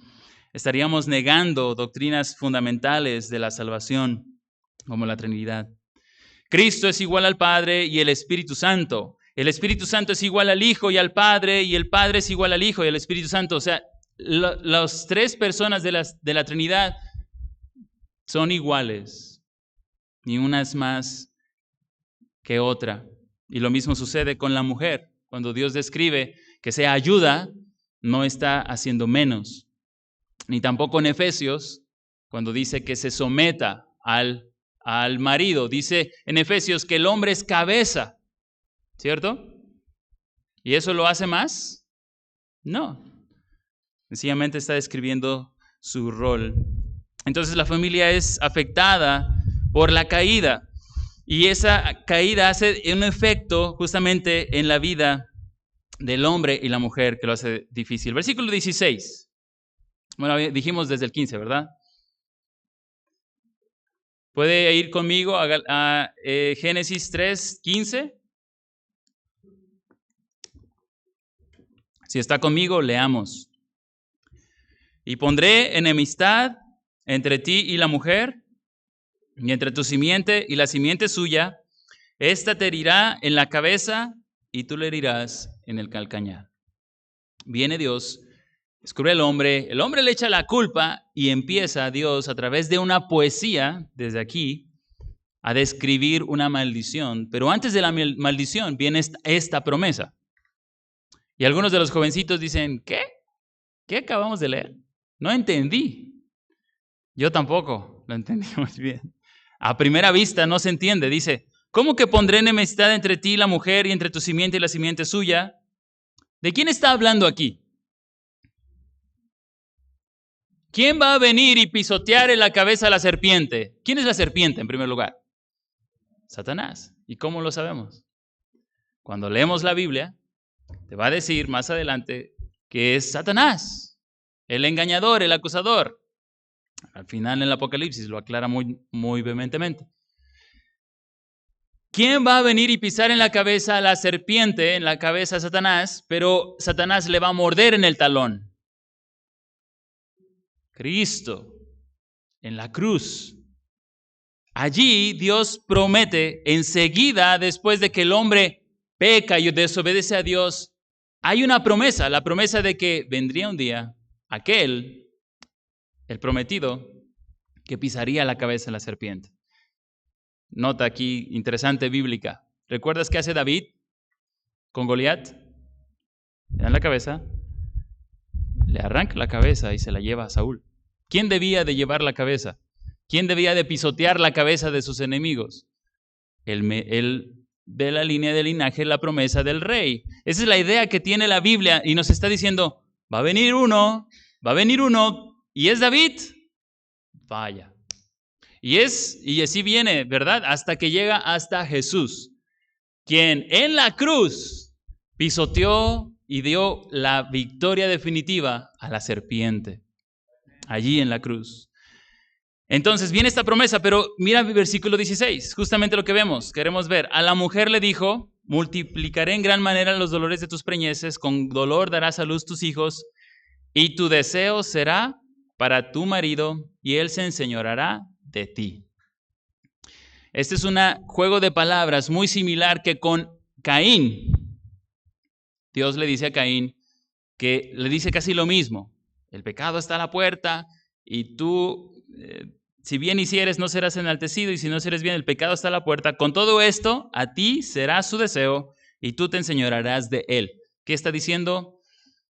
Estaríamos negando doctrinas fundamentales de la salvación, como la Trinidad. Cristo es igual al Padre y el Espíritu Santo. El Espíritu Santo es igual al Hijo y al Padre, y el Padre es igual al Hijo y al Espíritu Santo. O sea, las tres personas de la Trinidad son iguales, ni una es más que otra. Y lo mismo sucede con la mujer. Cuando Dios describe que sea ayuda, no está haciendo menos. Ni tampoco en Efesios, cuando dice que se someta al marido. Dice en Efesios que el hombre es cabeza. ¿Cierto? ¿Y eso lo hace más? No. Sencillamente está describiendo su rol. Entonces la familia es afectada por la caída. Y esa caída hace un efecto justamente en la vida del hombre y la mujer que lo hace difícil. Versículo 16. Bueno, dijimos desde el 15, ¿verdad? ¿Puede ir conmigo a Génesis 3:15? Si está conmigo, leamos. Y pondré enemistad entre ti y la mujer, y entre tu simiente y la simiente suya. Esta te herirá en la cabeza y tú le herirás en el calcañar. Viene Dios, descubre al hombre, el hombre le echa la culpa y empieza Dios a través de una poesía, desde aquí, a describir una maldición. Pero antes de la maldición viene esta promesa. Y algunos de los jovencitos dicen, ¿qué? ¿Qué acabamos de leer? No entendí. Yo tampoco lo entendí muy bien. A primera vista no se entiende. Dice, ¿cómo que pondré enemistad entre ti y la mujer y entre tu simiente y la simiente suya? ¿De quién está hablando aquí? ¿Quién va a venir y pisotear en la cabeza a la serpiente? ¿Quién es la serpiente en primer lugar? Satanás. ¿Y cómo lo sabemos? Cuando leemos la Biblia, te va a decir más adelante que es Satanás, el engañador, el acusador. Al final en el Apocalipsis lo aclara muy vehementemente. ¿Quién va a venir y pisar en la cabeza a la serpiente, en la cabeza a Satanás, pero Satanás le va a morder en el talón? Cristo, en la cruz. Allí Dios promete, enseguida, después de que el hombre peca y desobedece a Dios, hay una promesa, la promesa de que vendría un día aquel, el prometido, que pisaría la cabeza de la serpiente. Nota aquí, interesante bíblica. ¿Recuerdas qué hace David con Goliat? Le dan la cabeza, le arranca la cabeza y se la lleva a Saúl. ¿Quién debía de llevar la cabeza? ¿Quién debía de pisotear la cabeza de sus enemigos? El de la línea de linaje, la promesa del rey. Esa es la idea que tiene la Biblia y nos está diciendo, va a venir uno, y es David. Vaya. Y así viene, ¿verdad? Hasta que llega hasta Jesús, quien en la cruz pisoteó y dio la victoria definitiva a la serpiente. Allí en la cruz. Entonces viene esta promesa, pero mira el versículo 16, justamente lo que vemos, queremos ver. A la mujer le dijo, multiplicaré en gran manera los dolores de tus preñeces, con dolor darás a luz tus hijos, y tu deseo será para tu marido, y él se enseñoreará de ti. Este es un juego de palabras muy similar que con Caín. Dios le dice a Caín, que le dice casi lo mismo. El pecado está a la puerta, y tú... si bien hicieres, no serás enaltecido, y si no hicieres bien, el pecado está a la puerta. Con todo esto, a ti será su deseo, y tú te enseñorearás de él. ¿Qué está diciendo?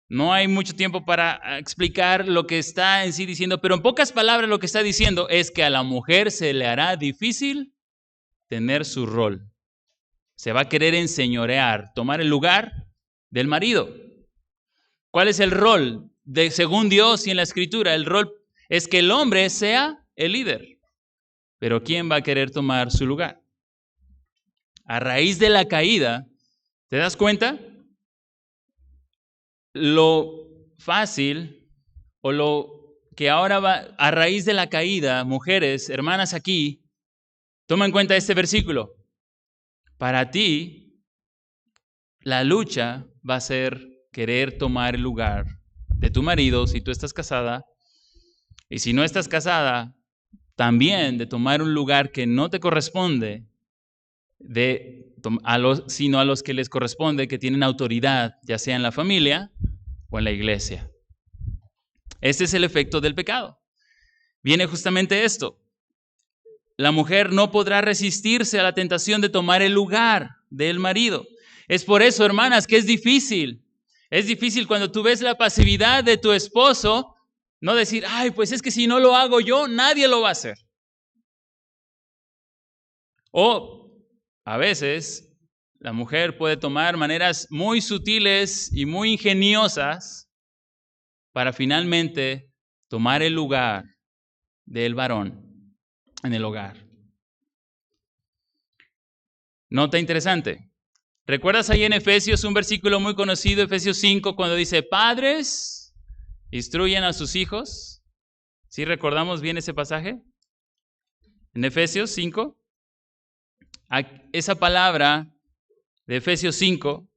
No hay mucho tiempo para explicar lo que está en sí diciendo, pero en pocas palabras lo que está diciendo es que a la mujer se le hará difícil tener su rol. Se va a querer enseñorear, tomar el lugar del marido. ¿Cuál es el rol? Según Dios y en la Escritura, el rol es que el hombre sea el líder. Pero ¿quién va a querer tomar su lugar? A raíz de la caída, ¿te das cuenta? Lo fácil o lo que ahora va a raíz de la caída, mujeres, hermanas aquí, toma en cuenta este versículo. Para ti, la lucha va a ser querer tomar el lugar de tu marido si tú estás casada. Y si no estás casada, también de tomar un lugar que no te corresponde, sino a los que les corresponde, que tienen autoridad, ya sea en la familia o en la iglesia. Este es el efecto del pecado. Viene justamente esto. La mujer no podrá resistirse a la tentación de tomar el lugar del marido. Es por eso, hermanas, que es difícil. Es difícil cuando tú ves la pasividad de tu esposo, no decir, ay, pues es que si no lo hago yo, nadie lo va a hacer. O a veces la mujer puede tomar maneras muy sutiles y muy ingeniosas para finalmente tomar el lugar del varón en el hogar. Nota interesante. ¿Recuerdas ahí en Efesios un versículo muy conocido, Efesios 5, cuando dice, padres, instruyan a sus hijos. ¿Sí recordamos bien ese pasaje? En Efesios 5. Esa palabra de Efesios 5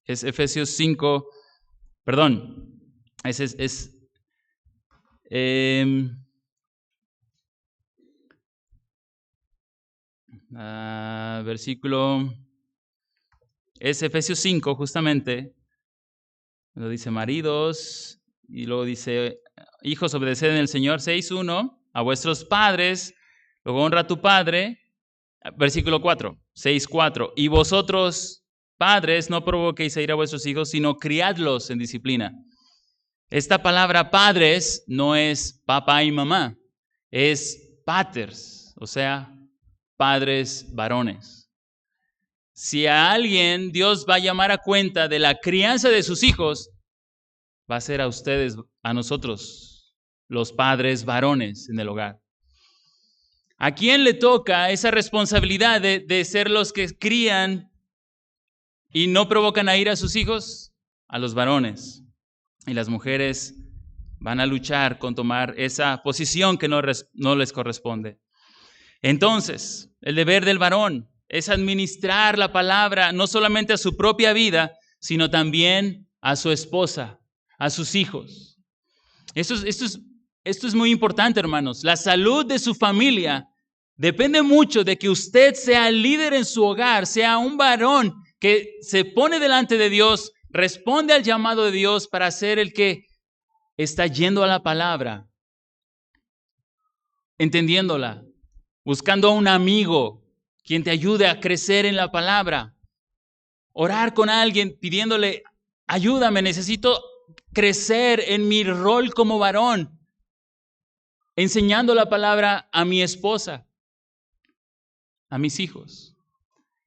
es Efesios 5, perdón, versículo, es Efesios 5 justamente, lo dice maridos, y luego dice hijos, obedeced en el Señor, 6:1, a vuestros padres, luego honra a tu padre, versículo 4, 6:4, y vosotros padres no provoquéis a ir a vuestros hijos, sino criadlos en disciplina. Esta palabra padres no es papá y mamá, es paters, o sea, padres varones. Si a alguien Dios va a llamar a cuenta de la crianza de sus hijos, va a ser a ustedes, a nosotros, los padres varones en el hogar. ¿A quién le toca esa responsabilidad de ser los que crían y no provocan a ir a sus hijos? A los varones. Y las mujeres van a luchar con tomar esa posición que no les corresponde. Entonces, el deber del varón es administrar la palabra no solamente a su propia vida, sino también a su esposa, a sus hijos. Esto es muy importante, hermanos. La salud de su familia depende mucho de que usted sea el líder en su hogar, sea un varón que se pone delante de Dios, responde al llamado de Dios para ser el que está yendo a la palabra, entendiéndola, buscando a un amigo quien te ayude a crecer en la palabra, orar con alguien pidiéndole, ayúdame, necesito crecer en mi rol como varón, enseñando la palabra a mi esposa, a mis hijos.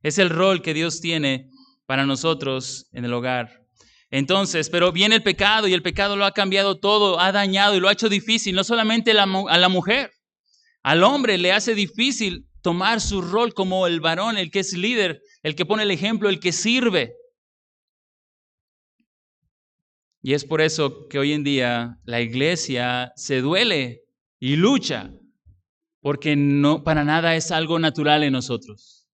Es el rol que Dios tiene para nosotros en el hogar. Entonces, pero viene el pecado y el pecado lo ha cambiado todo, ha dañado y lo ha hecho difícil, no solamente a la mujer, al hombre le hace difícil tomar su rol como el varón, el que es líder, el que pone el ejemplo, el que sirve. Y es por eso que hoy en día la iglesia se duele y lucha, porque no para nada es algo natural en nosotros.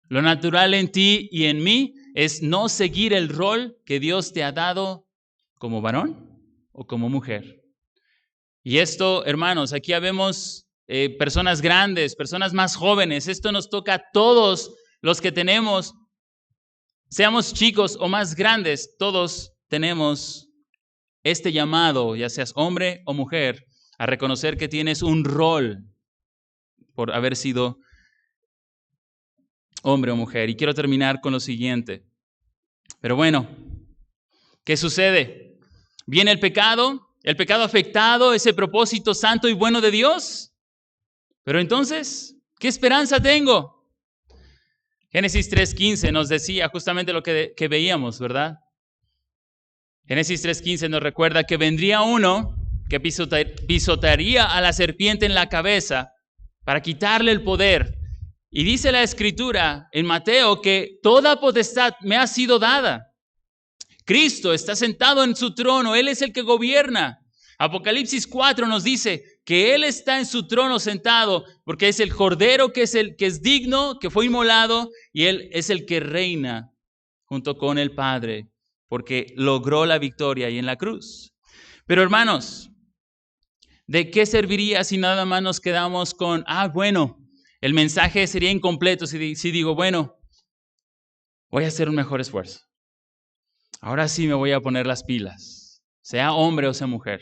Lo natural en ti y en mí es no seguir el rol que Dios te ha dado como varón o como mujer. Y esto, hermanos, aquí vemos personas grandes, personas más jóvenes. Esto nos toca a todos los que tenemos, seamos chicos o más grandes, todos tenemos este llamado, ya seas hombre o mujer, a reconocer que tienes un rol por haber sido hombre o mujer. Y quiero terminar con lo siguiente. Pero bueno, ¿qué sucede? Viene el pecado ha afectado ese propósito santo y bueno de Dios. Pero entonces, ¿qué esperanza tengo? Génesis 3:15 nos decía justamente lo que veíamos, ¿verdad? Génesis 3:15 nos recuerda que vendría uno que pisotearía a la serpiente en la cabeza para quitarle el poder. Y dice la Escritura en Mateo que toda potestad me ha sido dada. Cristo está sentado en su trono, Él es el que gobierna. Apocalipsis 4 nos dice que Él está en su trono sentado porque es el Cordero que es digno, que fue inmolado, y Él es el que reina junto con el Padre porque logró la victoria ahí en la cruz. Pero hermanos, ¿de qué serviría si nada más nos quedamos con, bueno, el mensaje sería incompleto si digo, bueno, voy a hacer un mejor esfuerzo. Ahora sí me voy a poner las pilas, sea hombre o sea mujer.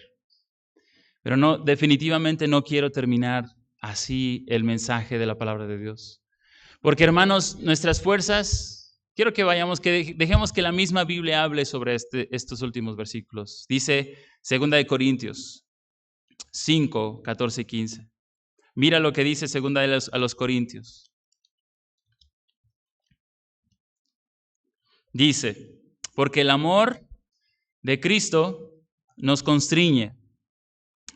Pero no, definitivamente no quiero terminar así el mensaje de la palabra de Dios. Porque hermanos, nuestras fuerzas, quiero que dejemos que la misma Biblia hable sobre estos últimos versículos. Dice 2 Corintios 5, 14 y 15. Mira lo que dice 2 a los Corintios. Dice, porque el amor de Cristo nos constriñe,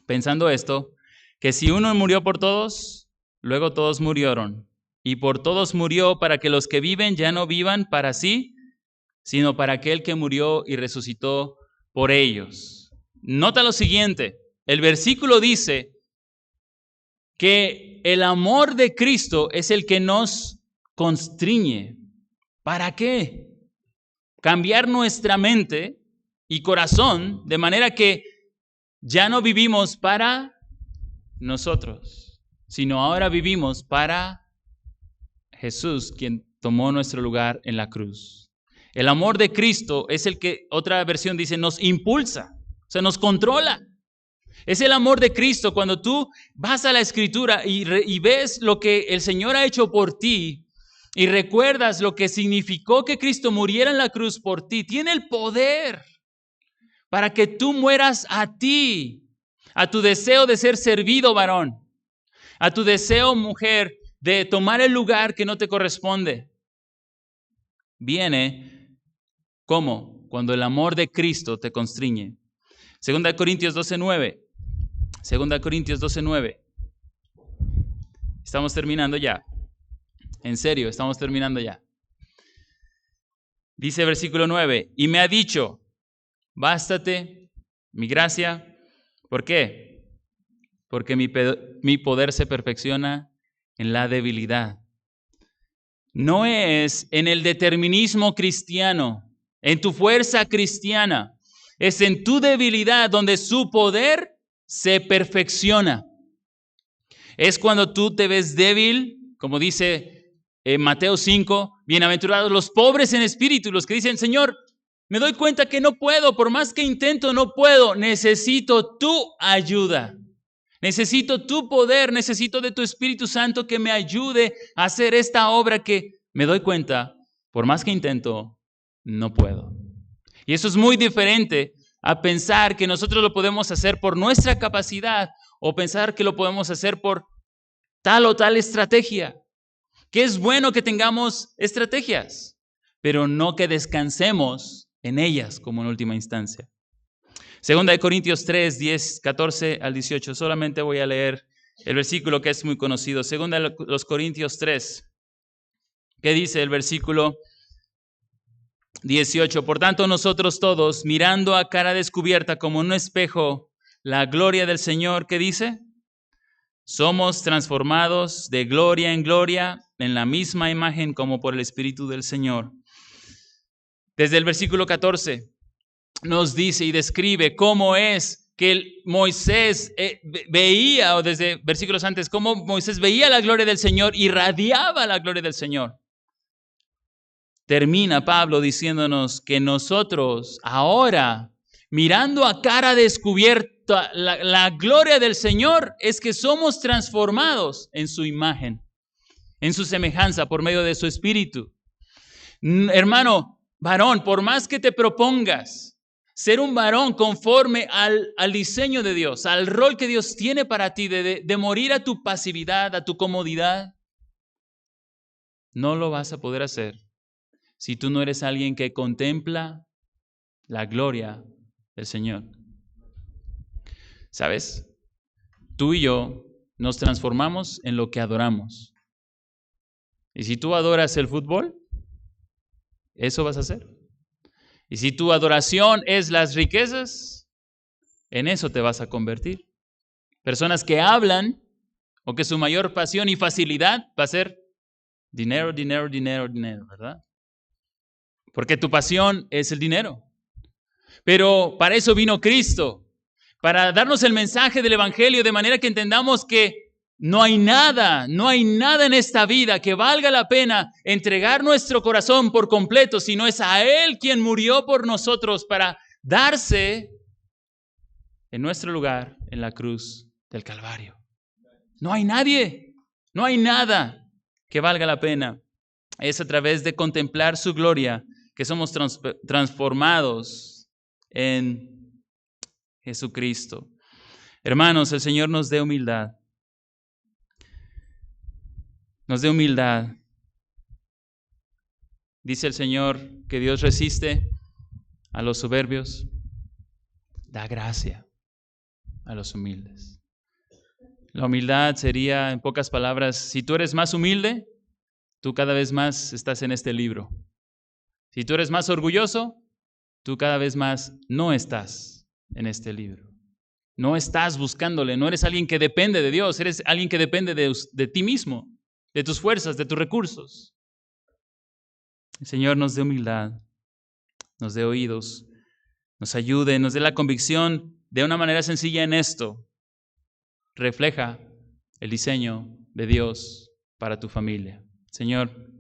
pensando esto, que si uno murió por todos, luego todos murieron. Y por todos murió para que los que viven ya no vivan para sí, sino para aquel que murió y resucitó por ellos. Nota lo siguiente, el versículo dice que el amor de Cristo es el que nos constriñe. ¿Para qué? Cambiar nuestra mente y corazón de manera que ya no vivimos para nosotros, sino ahora vivimos para Jesús, quien tomó nuestro lugar en la cruz. El amor de Cristo es el que, otra versión dice, nos impulsa, o sea, nos controla. Es el amor de Cristo cuando tú vas a la Escritura y ves lo que el Señor ha hecho por ti y recuerdas lo que significó que Cristo muriera en la cruz por ti. Tiene el poder para que tú mueras a ti, a tu deseo de ser servido, varón, a tu deseo, mujer, de tomar el lugar que no te corresponde. Viene, ¿cómo? Cuando el amor de Cristo te constriñe. 2 Corintios 12:9. 2 Corintios 12:9. Estamos terminando ya. En serio, estamos terminando ya. Dice versículo 9, y me ha dicho, bástate mi gracia. ¿Por qué? Porque mi poder se perfecciona en la debilidad. No es en el determinismo cristiano, en tu fuerza cristiana. Es en tu debilidad donde su poder se perfecciona. Es cuando tú te ves débil, como dice Mateo 5, bienaventurados los pobres en espíritu, los que dicen, Señor, me doy cuenta que no puedo, por más que intento no puedo, necesito tu ayuda. Necesito tu poder, necesito de tu Espíritu Santo que me ayude a hacer esta obra que me doy cuenta, por más que intento, no puedo. Y eso es muy diferente a pensar que nosotros lo podemos hacer por nuestra capacidad o pensar que lo podemos hacer por tal o tal estrategia. Que es bueno que tengamos estrategias, pero no que descansemos en ellas como en última instancia. 2 Corintios 3, 10, 14 al 18. Solamente voy a leer el versículo que es muy conocido. 2 Corintios 3. ¿Qué dice el versículo 18? Por tanto, nosotros todos, mirando a cara descubierta como en un espejo la gloria del Señor, ¿qué dice? Somos transformados de gloria en gloria en la misma imagen como por el Espíritu del Señor. Desde el versículo 14 nos dice y describe cómo es que Moisés veía, o desde versículos antes, cómo Moisés veía la gloria del Señor, irradiaba la gloria del Señor. Termina Pablo diciéndonos que nosotros ahora, mirando a cara descubierta la gloria del Señor, es que somos transformados en su imagen, en su semejanza por medio de su Espíritu. Hermano, varón, por más que te propongas ser un varón conforme al diseño de Dios, al rol que Dios tiene para ti, de morir a tu pasividad, a tu comodidad, no lo vas a poder hacer si tú no eres alguien que contempla la gloria del Señor. ¿Sabes? Tú y yo nos transformamos en lo que adoramos. Y si tú adoras el fútbol, eso vas a hacer. Y si tu adoración es las riquezas, en eso te vas a convertir. Personas que hablan o que su mayor pasión y facilidad va a ser dinero, dinero, dinero, dinero, ¿verdad? Porque tu pasión es el dinero. Pero para eso vino Cristo, para darnos el mensaje del Evangelio de manera que entendamos que no hay nada en esta vida que valga la pena entregar nuestro corazón por completo, sino es a Él quien murió por nosotros para darse en nuestro lugar en la cruz del Calvario. No hay nadie, no hay nada que valga la pena. Es a través de contemplar su gloria que somos transformados en Jesucristo. Hermanos, el Señor nos dé humildad. Nos dé humildad. Dice el Señor que Dios resiste a los soberbios, da gracia a los humildes. La humildad sería, en pocas palabras, si tú eres más humilde, tú cada vez más estás en este libro. Si tú eres más orgulloso, tú cada vez más no estás en este libro. No estás buscándole, no eres alguien que depende de Dios, eres alguien que depende de ti mismo, de tus fuerzas, de tus recursos. El Señor nos dé humildad, nos dé oídos, nos ayude, nos dé la convicción de una manera sencilla en esto. Refleja el diseño de Dios para tu familia. Señor,